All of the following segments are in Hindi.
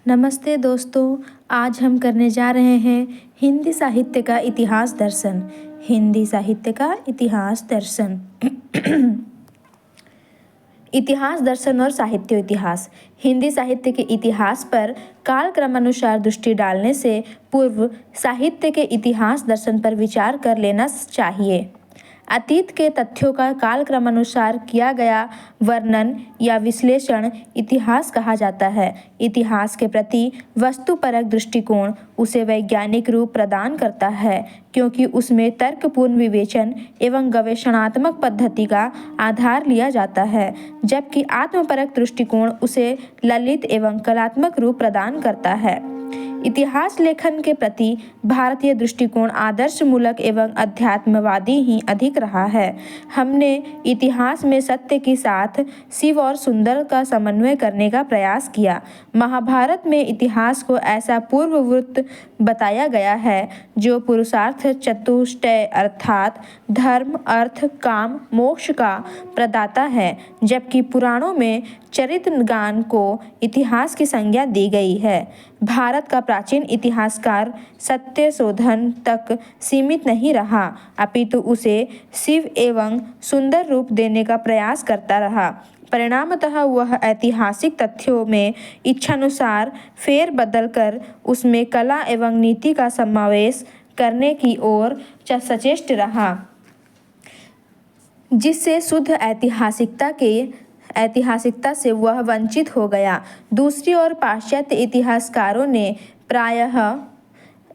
नमस्ते दोस्तों, आज हम करने जा रहे हैं हिंदी साहित्य का इतिहास दर्शन। हिंदी साहित्य का इतिहास दर्शन। इतिहास दर्शन और साहित्य इतिहास। हिंदी साहित्य के इतिहास पर कालक्रमानुसार दृष्टि डालने से पूर्व साहित्य के इतिहास दर्शन पर विचार कर लेना चाहिए। अतीत के तथ्यों का कालक्रमानुसार किया गया वर्णन या विश्लेषण इतिहास कहा जाता है। इतिहास के प्रति वस्तुपरक दृष्टिकोण उसे वैज्ञानिक रूप प्रदान करता है, क्योंकि उसमें तर्कपूर्ण विवेचन एवं गवेषणात्मक पद्धति का आधार लिया जाता है, जबकि आत्मपरक दृष्टिकोण उसे ललित एवं कलात्मक रूप प्रदान करता है। इतिहास लेखन के प्रति भारतीय दृष्टिकोण आदर्शमूलक एवं अध्यात्मवादी ही अधिक रहा है। हमने इतिहास में सत्य के साथ शिव और सुंदर का समन्वय करने का प्रयास किया। महाभारत में इतिहास को ऐसा पूर्ववृत्त बताया गया है जो पुरुषार्थ चतुष्टय अर्थात धर्म, अर्थ, काम, मोक्ष का प्रदाता है, जबकि पुराणों में चरित्रगान को इतिहास की संज्ञा दी गई है। भारत का प्राचीन इतिहासकार सत्य शोधन तक सीमित नहीं रहा, अपितु उसे शिव एवं सुंदर रूप देने का प्रयास करता रहा। परिणामतः वह ऐतिहासिक तथ्यों में इच्छानुसार फेर बदल कर उसमें कला एवं नीति का समावेश करने की ओर सचेष्ट रहा, जिससे शुद्ध ऐतिहासिकता से वह वंचित हो गया। दूसरी ओर पाश्चात्य इतिहासकारों ने प्रायः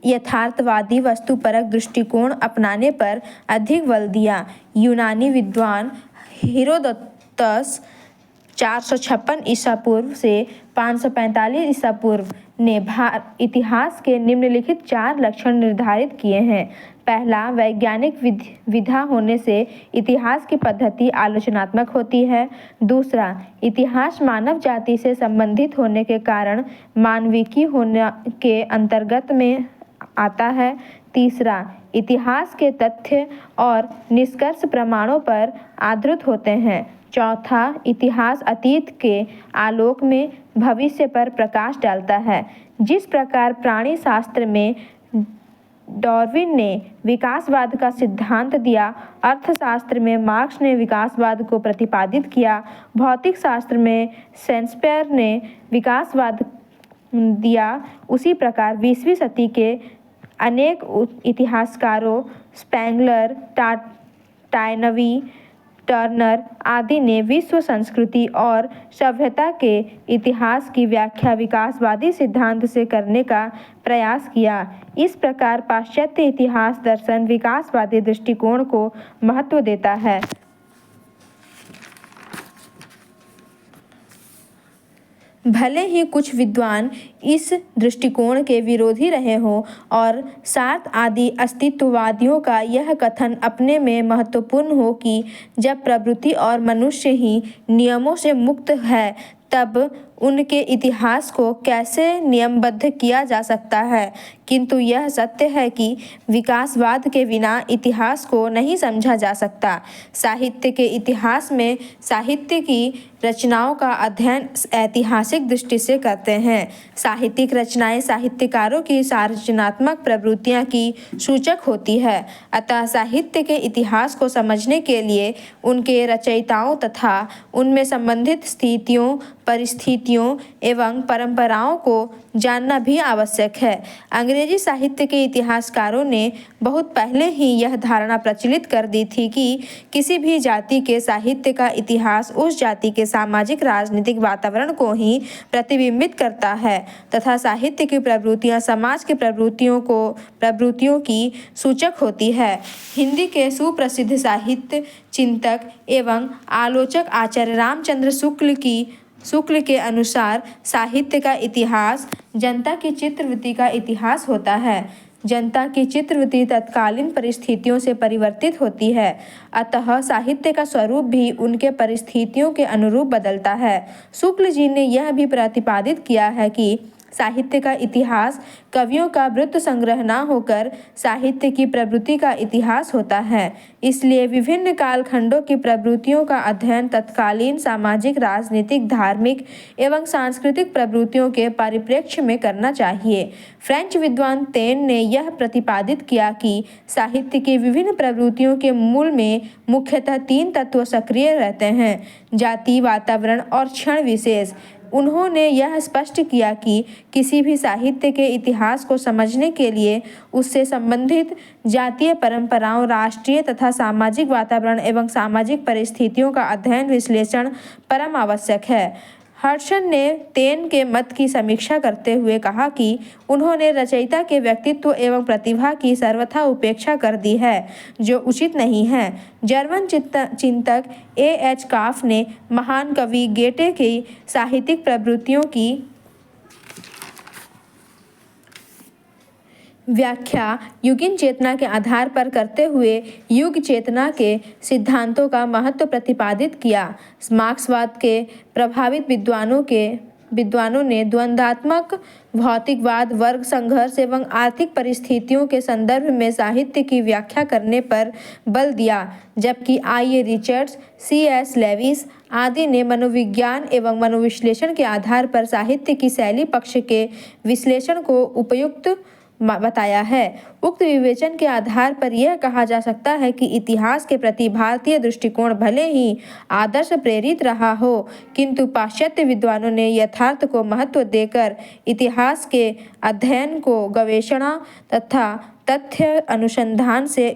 यथार्थवादी वस्तुपरक दृष्टिकोण अपनाने पर अधिक बल दिया। यूनानी विद्वान हेरोदोतस 456 ईसा पूर्व से 545 ईसा पूर्व ने इतिहास के निम्नलिखित 4 लक्षण निर्धारित किए हैं। पहला, वैज्ञानिक विधा होने से इतिहास की पद्धति आलोचनात्मक होती है। दूसरा, इतिहास मानव जाति से संबंधित होने के कारण मानविकी होने के अंतर्गत में आता है। तीसरा, इतिहास के तथ्य और निष्कर्ष प्रमाणों पर आधारित होते हैं। चौथा, इतिहास अतीत के आलोक में भविष्य पर प्रकाश डालता है। जिस प्रकार प्राणी शास्त्र में डार्विन ने विकासवाद का सिद्धांत दिया, अर्थशास्त्र में मार्क्स ने विकासवाद को प्रतिपादित किया, भौतिक शास्त्र में शेक्सपियर ने विकासवाद दिया, उसी प्रकार 20वीं सदी के अनेक इतिहासकारों स्पेंगलर, टायनबी, टर्नर आदि ने विश्व संस्कृति और सभ्यता के इतिहास की व्याख्या विकासवादी सिद्धांत से करने का प्रयास किया। इस प्रकार पाश्चात्य इतिहास दर्शन विकासवादी दृष्टिकोण को महत्व देता है। भले ही कुछ विद्वान इस दृष्टिकोण के विरोधी रहे हों और सार्थ आदि अस्तित्ववादियों का यह कथन अपने में महत्वपूर्ण हो कि जब प्रकृति और मनुष्य ही नियमों से मुक्त है, तब उनके इतिहास को कैसे नियमबद्ध किया जा सकता है, किंतु यह सत्य है कि विकासवाद के बिना इतिहास को नहीं समझा जा सकता। साहित्य के इतिहास में साहित्य की रचनाओं का अध्ययन ऐतिहासिक दृष्टि से करते हैं। साहित्यिक रचनाएं साहित्यकारों की संरचनात्मक प्रवृत्तियां की सूचक होती है, अतः साहित्य के इतिहास को समझने के लिए उनके रचयिताओं तथा उनमें संबंधित स्थितियों, परिस्थितियों एवं परंपराओं को जानना भी आवश्यक है। अंग्रेजी साहित्य के इतिहासकारों ने बहुत पहले ही यह धारणा प्रचलित कर दी थी कि किसी भी जाति के साहित्य का इतिहास उस जाति के सामाजिक राजनीतिक वातावरण को ही प्रतिबिंबित करता है तथा साहित्य की प्रवृत्तियां समाज की प्रवृत्तियों की सूचक होती है। हिंदी के सुप्रसिद्ध साहित्य चिंतक एवं आलोचक आचार्य रामचंद्र शुक्ल के अनुसार साहित्य का इतिहास जनता की चित्रवृत्ति का इतिहास होता है। जनता की चित्रवृत्ति तत्कालीन परिस्थितियों से परिवर्तित होती है, अतः साहित्य का स्वरूप भी उनके परिस्थितियों के अनुरूप बदलता है। शुक्ल जी ने यह भी प्रतिपादित किया है कि साहित्य का इतिहास कवियों का वृत्त संग्रह न होकर साहित्य की प्रवृत्ति का इतिहास होता है। इसलिए विभिन्न कालखंडों की प्रवृत्तियों का अध्ययन तत्कालीन सामाजिक, राजनीतिक, धार्मिक एवं सांस्कृतिक प्रवृत्तियों के परिप्रेक्ष्य में करना चाहिए। फ्रेंच विद्वान तेन ने यह प्रतिपादित किया कि साहित्य की विभिन्न प्रवृत्तियों के मूल में मुख्यतः 3 तत्व सक्रिय रहते हैं: जाति, वातावरण और क्षण विशेष। उन्होंने यह स्पष्ट किया कि किसी भी साहित्य के इतिहास को समझने के लिए उससे संबंधित जातीय परंपराओं, राष्ट्रीय तथा सामाजिक वातावरण एवं सामाजिक परिस्थितियों का अध्ययन विश्लेषण परम आवश्यक है। हर्शन ने तेन के मत की समीक्षा करते हुए कहा कि उन्होंने रचयिता के व्यक्तित्व एवं प्रतिभा की सर्वथा उपेक्षा कर दी है, जो उचित नहीं है। जर्मन चिंतक ए.एच. काफ ने महान कवि गेटे की साहित्यिक प्रवृत्तियों की व्याख्या युगीन चेतना के आधार पर करते हुए युग चेतना के सिद्धांतों का महत्व प्रतिपादित किया। मार्क्सवाद के प्रभावित विद्वानों ने द्वंद्वात्मक भौतिकवाद, वर्ग संघर्ष एवं आर्थिक परिस्थितियों के संदर्भ में साहित्य की व्याख्या करने पर बल दिया, जबकि आई.ए. Richards, CS. लेविस आदि ने मनोविज्ञान एवं मनोविश्लेषण के आधार पर साहित्य की शैली पक्ष के विश्लेषण को उपयुक्त बताया है। उक्त विवेचन के आधार पर यह कहा जा सकता है कि इतिहास के प्रति भारतीय दृष्टिकोण भले ही आदर्श प्रेरित रहा हो, किंतु पाश्चात्य विद्वानों ने यथार्थ को महत्व देकर इतिहास के अध्ययन को गवेषणा तथा तथ्य अनुसंधान से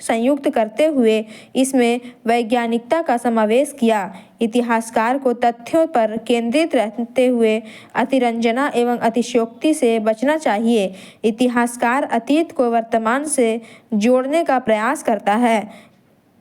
संयुक्त करते हुए इसमें वैज्ञानिकता का समावेश किया। इतिहासकार को तथ्यों पर केंद्रित रहते हुए अतिरंजना एवं अतिशयोक्ति से बचना चाहिए। इतिहासकार अतीत को वर्तमान से जोड़ने का प्रयास करता है।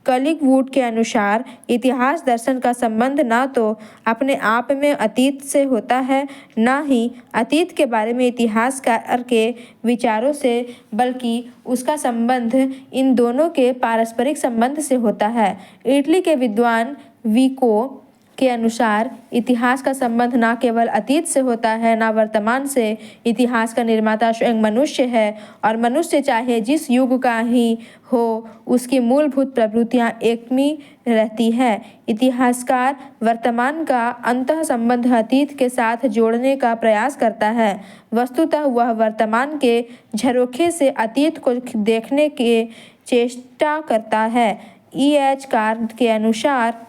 कलिगवुड के अनुसार इतिहास दर्शन का संबंध न तो अपने आप में अतीत से होता है, न ही अतीत के बारे में इतिहासकार के विचारों से, बल्कि उसका संबंध इन दोनों के पारस्परिक संबंध से होता है। इटली के विद्वान विको के अनुसार इतिहास का संबंध न केवल अतीत से होता है, न वर्तमान से। इतिहास का निर्माता स्वयं मनुष्य है और मनुष्य चाहे जिस युग का ही हो, उसकी मूलभूत प्रवृत्तियां एक ही रहती है। इतिहासकार वर्तमान का अंतः संबंध अतीत के साथ जोड़ने का प्रयास करता है। वस्तुतः वह वर्तमान के झरोखे से अतीत को देखने की चेष्टा करता है। ई.एच. कार्ड के अनुसार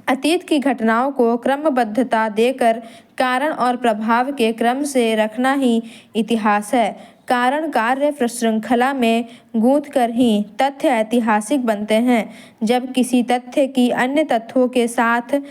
अतीत की घटनाओं को क्रमबद्धता देकर कारण और प्रभाव के क्रम से रखना ही इतिहास है। कारण कार्य श्रृंखला में गूंथकर ही तथ्य ऐतिहासिक बनते हैं। जब किसी तथ्य की अन्य तथ्यों के साथ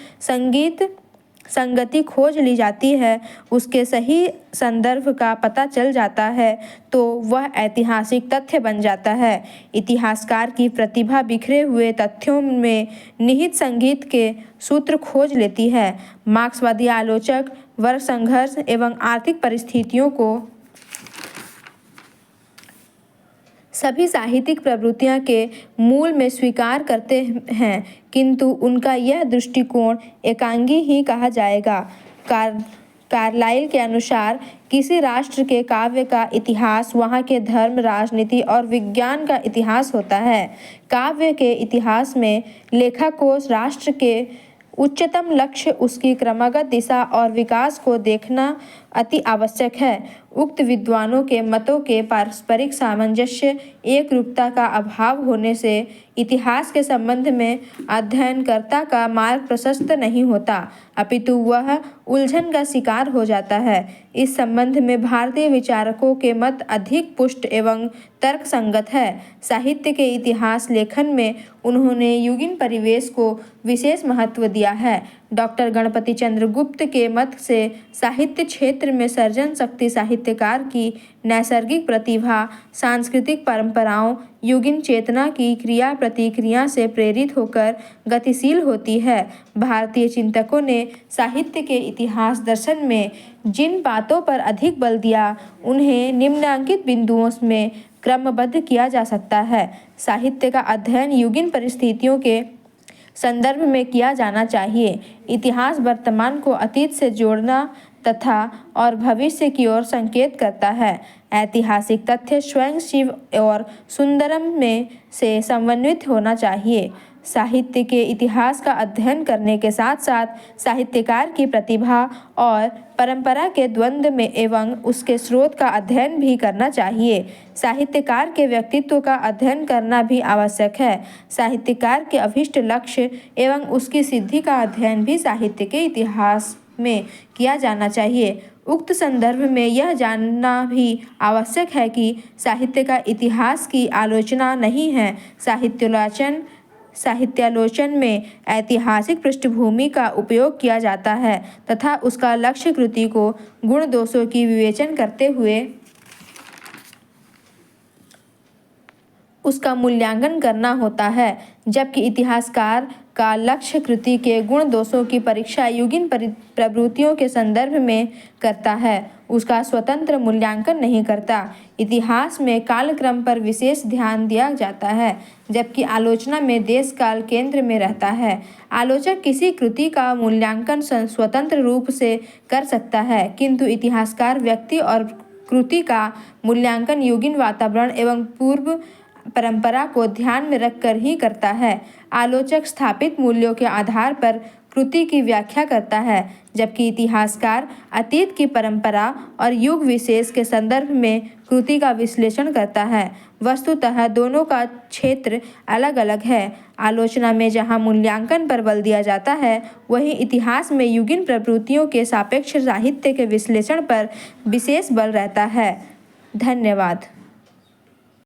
संगति खोज ली जाती है, उसके सही संदर्भ का पता चल जाता है, तो वह ऐतिहासिक तथ्य बन जाता है। इतिहासकार की प्रतिभा बिखरे हुए तथ्यों में निहित संगीत के सूत्र खोज लेती है। मार्क्सवादी आलोचक वर्ग संघर्ष एवं आर्थिक परिस्थितियों को सभी साहित्यिक प्रवृत्तियां के मूल में स्वीकार करते हैं, किंतु उनका यह दृष्टिकोण एकांगी ही कहा जाएगा। कार्लाइल के अनुसार किसी राष्ट्र के काव्य का इतिहास वहाँ के धर्म, राजनीति और विज्ञान का इतिहास होता है। काव्य के इतिहास में लेखक को राष्ट्र के उच्चतम लक्ष्य, उसकी क्रमगत दिशा और विकास को देखना अति आवश्यक है। उक्त विद्वानों के मतों के पारस्परिक सामंजस्य, एक रूपता का अभाव होने से इतिहास के संबंध में अध्ययनकर्ता का मार्ग प्रशस्त नहीं होता, अपितु वह उलझन का शिकार हो जाता है। इस संबंध में भारतीय विचारकों के मत अधिक पुष्ट एवं तर्कसंगत है। साहित्य के इतिहास लेखन में उन्होंने युगीन परिवेश को विशेष महत्व दिया है। डॉक्टर गणपति चंद्र गुप्त के मत से साहित्य क्षेत्र में सर्जन शक्ति साहित्यकार की नैसर्गिक प्रतिभा, सांस्कृतिक परंपराओं, युगीन चेतना की क्रिया प्रतिक्रिया से प्रेरित होकर गतिशील होती है। भारतीय चिंतकों ने साहित्य के इतिहास दर्शन में जिन बातों पर अधिक बल दिया, उन्हें निम्नलिखित बिंदुओं में क्रमबद्ध किया जा सकता है। साहित्य का अध्ययन युगीन परिस्थितियों के संदर्भ में किया जाना चाहिए। इतिहास वर्तमान को अतीत से जोड़ना तथा और भविष्य की ओर संकेत करता है। ऐतिहासिक तथ्य स्वयं शिव और सुंदरम में से समन्वित होना चाहिए। साहित्य के इतिहास का अध्ययन करने के साथ साथ साहित्यकार की प्रतिभा और परंपरा के द्वंद्व में एवं उसके स्रोत का अध्ययन भी करना चाहिए। साहित्यकार के व्यक्तित्व का अध्ययन करना भी आवश्यक है। साहित्यकार के अभिष्ट लक्ष्य एवं उसकी सिद्धि का अध्ययन भी साहित्य के इतिहास में किया जाना चाहिए। उक्त संदर्भ में यह जानना भी आवश्यक है कि साहित्य का इतिहास की आलोचना नहीं है। साहित्यालोचन में ऐतिहासिक पृष्ठभूमि का उपयोग किया जाता है तथा उसका लक्ष्य कृति को गुण दोषों की विवेचन करते हुए उसका मूल्यांकन करना होता है, जबकि इतिहासकार का लक्ष्य कृति के गुण दोषों की परीक्षा युगीन प्रवृत्तियों के संदर्भ में करता है, उसका स्वतंत्र मूल्यांकन नहीं करता। इतिहास में कालक्रम पर विशेष ध्यान दिया जाता है, जबकि आलोचना में देश काल केंद्र में रहता है। आलोचक किसी कृति का मूल्यांकन स्वतंत्र रूप से कर सकता है, किंतु इतिहासकार व्यक्ति और कृति का मूल्यांकन युगीन वातावरण एवं पूर्व परंपरा को ध्यान में रखकर ही करता है। आलोचक स्थापित मूल्यों के आधार पर कृति की व्याख्या करता है, जबकि इतिहासकार अतीत की परंपरा और युग विशेष के संदर्भ में कृति का विश्लेषण करता है। वस्तुतः दोनों का क्षेत्र अलग अलग है। आलोचना में जहाँ मूल्यांकन पर बल दिया जाता है, वहीं इतिहास में युगीन प्रवृत्तियों के सापेक्ष साहित्य के विश्लेषण पर विशेष बल रहता है। धन्यवाद।